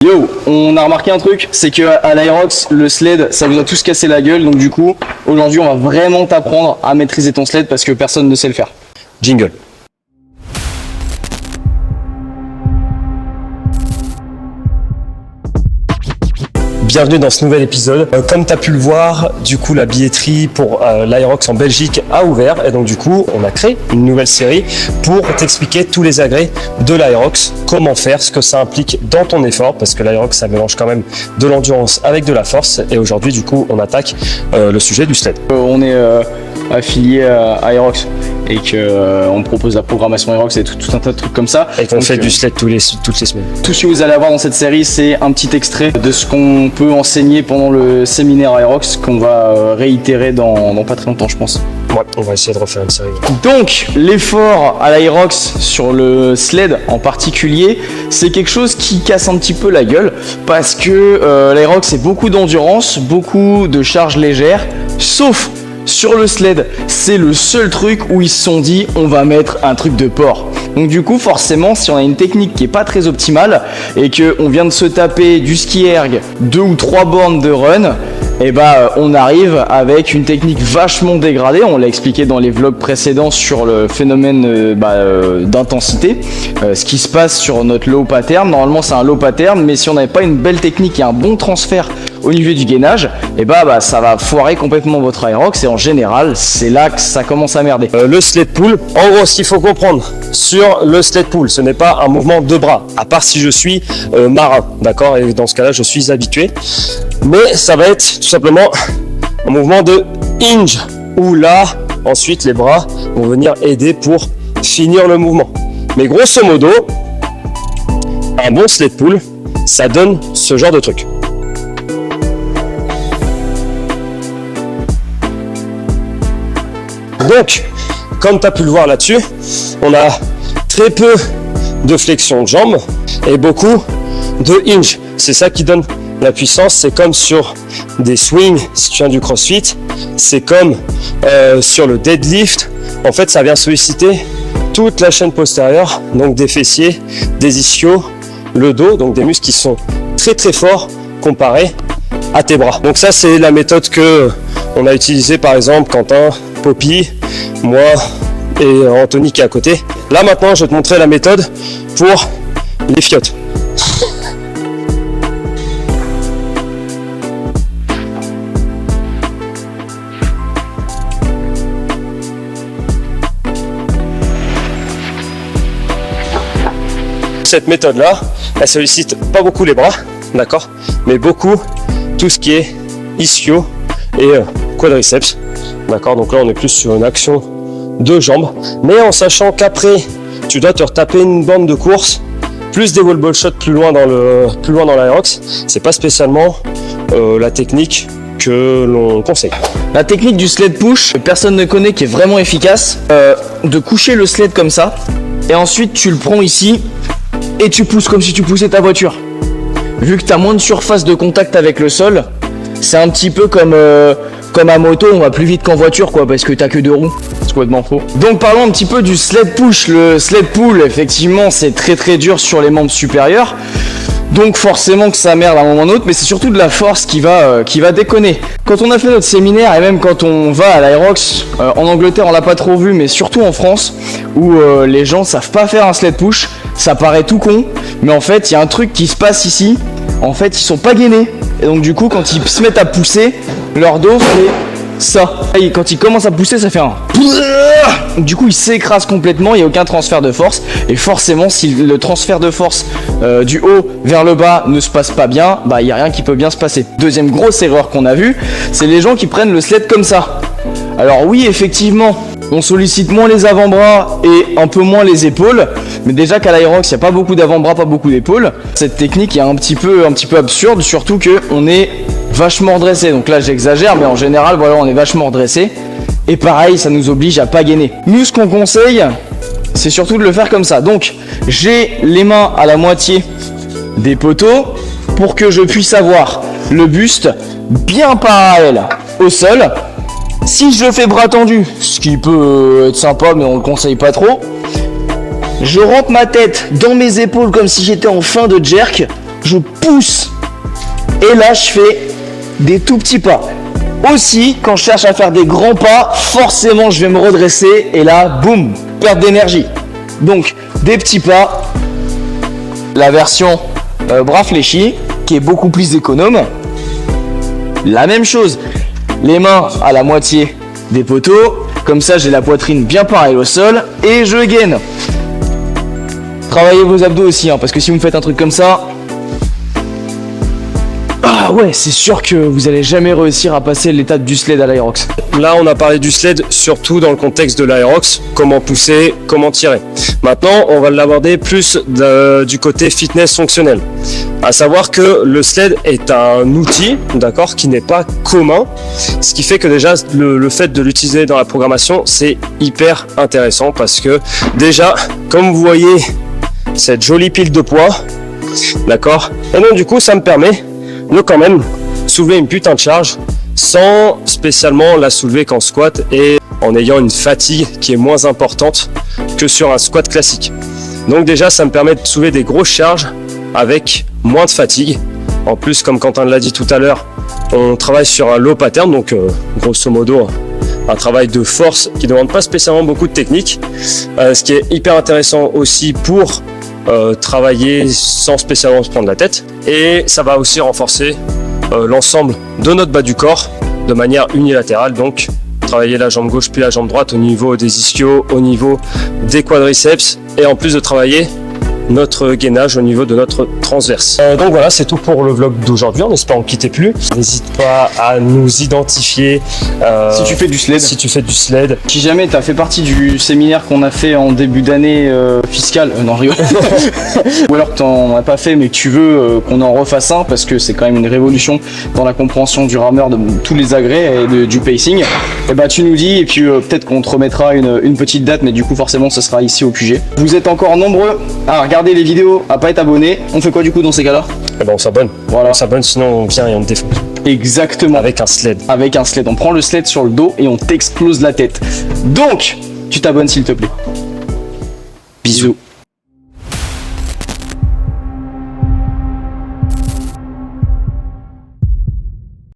Yo, on a remarqué un truc, c'est que à l'Aerox, le sled, ça vous a tous cassé la gueule. Donc du coup, aujourd'hui, on va vraiment t'apprendre à maîtriser ton sled parce que personne ne sait le faire. Jingle. Bienvenue dans ce nouvel épisode. Comme tu as pu le voir, du coup la billetterie pour l'Aerox en Belgique a ouvert et donc du coup on a créé une nouvelle série pour t'expliquer tous les agrès de l'Aerox, comment faire, ce que ça implique dans ton effort parce que l'Aerox ça mélange quand même de l'endurance avec de la force et aujourd'hui du coup on attaque le sujet du sled. On est affilié à Aerox et qu'on propose la programmation Aerox et tout un tas de trucs comme ça. Et qu'on fait du sled toutes les semaines. Tout ce que vous allez avoir dans cette série, c'est un petit extrait de ce qu'on peut enseigner pendant le séminaire Aerox qu'on va réitérer dans pas très longtemps, je pense. Ouais, on va essayer de refaire une série. Donc, l'effort à l'Aerox sur le sled en particulier, c'est quelque chose qui casse un petit peu la gueule parce que l'Aerox, c'est beaucoup d'endurance, beaucoup de charges légères, sauf sur le sled, c'est le seul truc où ils se sont dit on va mettre un truc de porc. Donc du coup forcément si on a une technique qui est pas très optimale et que on vient de se taper du ski erg 2 ou 3 bornes de run, et on arrive avec une technique vachement dégradée. On l'a expliqué dans les vlogs précédents sur le phénomène d'intensité, ce qui se passe sur notre low pattern. Normalement c'est un low pattern, mais si on n'avait pas une belle technique et un bon transfert au niveau du gainage, ça va foirer complètement votre Aerox et en général c'est là que ça commence à merder. Le sled pull, en gros ce qu'il faut comprendre sur le sled pull, ce n'est pas un mouvement de bras, à part si je suis marin, d'accord, et dans ce cas là je suis habitué, mais ça va être tout simplement un mouvement de hinge, où là ensuite les bras vont venir aider pour finir le mouvement. Mais grosso modo, un bon sled pull, ça donne ce genre de truc. Donc, comme tu as pu le voir là-dessus, on a très peu de flexion de jambes et beaucoup de hinge. C'est ça qui donne la puissance. C'est comme sur des swings, si tu viens du crossfit, c'est comme sur le deadlift. En fait, ça vient solliciter toute la chaîne postérieure, donc des fessiers, des ischios, le dos, donc des muscles qui sont très très forts comparés à tes bras. Donc ça, c'est la méthode que on a utilisée par exemple Quentin, Poppy, moi et Anthony qui est à côté. Là maintenant je vais te montrer la méthode pour les fiottes. Cette méthode là, elle sollicite pas beaucoup les bras, d'accord, mais beaucoup tout ce qui est ischio et quadriceps. D'accord, donc là on est plus sur une action de jambes, mais en sachant qu'après tu dois te retaper une bande de course, plus des wall ball shots plus loin dans l'Aerox, c'est pas spécialement la technique que l'on conseille. La technique du sled push, personne ne connaît, qui est vraiment efficace, de coucher le sled comme ça, et ensuite tu le prends ici et tu pousses comme si tu poussais ta voiture. Vu que tu as moins de surface de contact avec le sol, c'est un petit peu comme à moto, on va plus vite qu'en voiture quoi, parce que t'as que 2 roues. C'est complètement faux. Donc parlons un petit peu du sled push. Le sled pull, effectivement, c'est très très dur sur les membres supérieurs. Donc forcément que ça merde à un moment ou l'autre, mais c'est surtout de la force qui va déconner. Quand on a fait notre séminaire, et même quand on va à l'Aerox, en Angleterre on l'a pas trop vu, mais surtout en France, où les gens savent pas faire un sled push, ça paraît tout con, mais en fait il y a un truc qui se passe ici, en fait ils sont pas gainés. Et donc du coup quand ils se mettent à pousser, leur dos fait ça. Et quand ils commencent à pousser, ça fait un... Du coup ils s'écrasent complètement, il n'y a aucun transfert de force. Et forcément si le transfert de force du haut vers le bas ne se passe pas bien, il n'y a rien qui peut bien se passer. Deuxième grosse erreur qu'on a vue, c'est les gens qui prennent le sled comme ça. Alors oui effectivement, on sollicite moins les avant-bras et un peu moins les épaules, mais déjà qu'à l'Aerox il n'y a pas beaucoup d'avant-bras, pas beaucoup d'épaules. Cette technique est un petit peu absurde, surtout qu'on est vachement redressé. Donc là j'exagère, mais en général voilà, on est vachement redressé. Et pareil, ça nous oblige à pas gainer. Nous ce qu'on conseille, c'est surtout de le faire comme ça. Donc j'ai les mains à la moitié des poteaux pour que je puisse avoir le buste bien parallèle au sol. Si je le fais bras tendu, ce qui peut être sympa mais on le conseille pas trop, Je rentre ma tête dans mes épaules comme si j'étais en fin de jerk. je pousse. Et là, je fais des tout petits pas. Aussi, quand je cherche à faire des grands pas, forcément, je vais me redresser. Et là, boum, perte d'énergie. Donc, des petits pas. La version bras fléchis, qui est beaucoup plus économe. La même chose, les mains à la moitié des poteaux, comme ça j'ai la poitrine bien pareille au sol et je gaine. Travaillez vos abdos aussi, hein, parce que si vous me faites un truc comme ça, ah ouais, c'est sûr que vous allez jamais réussir à passer l'étape du sled à l'Aerox. Là, on a parlé du sled surtout dans le contexte de l'Aerox, comment pousser, comment tirer. Maintenant, on va l'aborder plus du côté fitness fonctionnel. À savoir que le sled est un outil, d'accord, qui n'est pas commun, ce qui fait que déjà le fait de l'utiliser dans la programmation, c'est hyper intéressant parce que déjà, comme vous voyez cette jolie pile de poids, d'accord, et donc du coup, ça me permet de quand même soulever une putain de charge sans spécialement la soulever qu'en squat et en ayant une fatigue qui est moins importante que sur un squat classique. Donc déjà, ça me permet de soulever des grosses charges avec moins de fatigue. En plus, comme Quentin l'a dit tout à l'heure, on travaille sur un low pattern, donc grosso modo un travail de force qui ne demande pas spécialement beaucoup de technique, ce qui est hyper intéressant aussi pour travailler sans spécialement se prendre la tête, et ça va aussi renforcer l'ensemble de notre bas du corps de manière unilatérale, donc travailler la jambe gauche puis la jambe droite au niveau des ischios, au niveau des quadriceps, et en plus de travailler notre gainage au niveau de notre transverse. Donc voilà, c'est tout pour le vlog d'aujourd'hui, en espérant qu'il t'ait plu. N'hésite pas à nous identifier Si tu fais du sled. si tu fais du sled. Si jamais tu as fait partie du séminaire qu'on a fait en début d'année fiscale, non je rigole. Ou alors que tu n'en as pas fait mais que tu veux qu'on en refasse un parce que c'est quand même une révolution dans la compréhension du rameur, de tous les agrès et du pacing, et bah tu nous dis et puis peut-être qu'on te remettra une petite date, mais du coup forcément ce sera ici au QG. Vous êtes encore nombreux à regarder les vidéos, à pas être abonné. On fait quoi du coup dans ces cas-là? Et ben on s'abonne. Voilà. On s'abonne, sinon on vient et on te défonce. Exactement. Avec un sled. Avec un sled. On prend le sled sur le dos et on t'explose la tête. Donc, tu t'abonnes s'il te plaît. Bisous.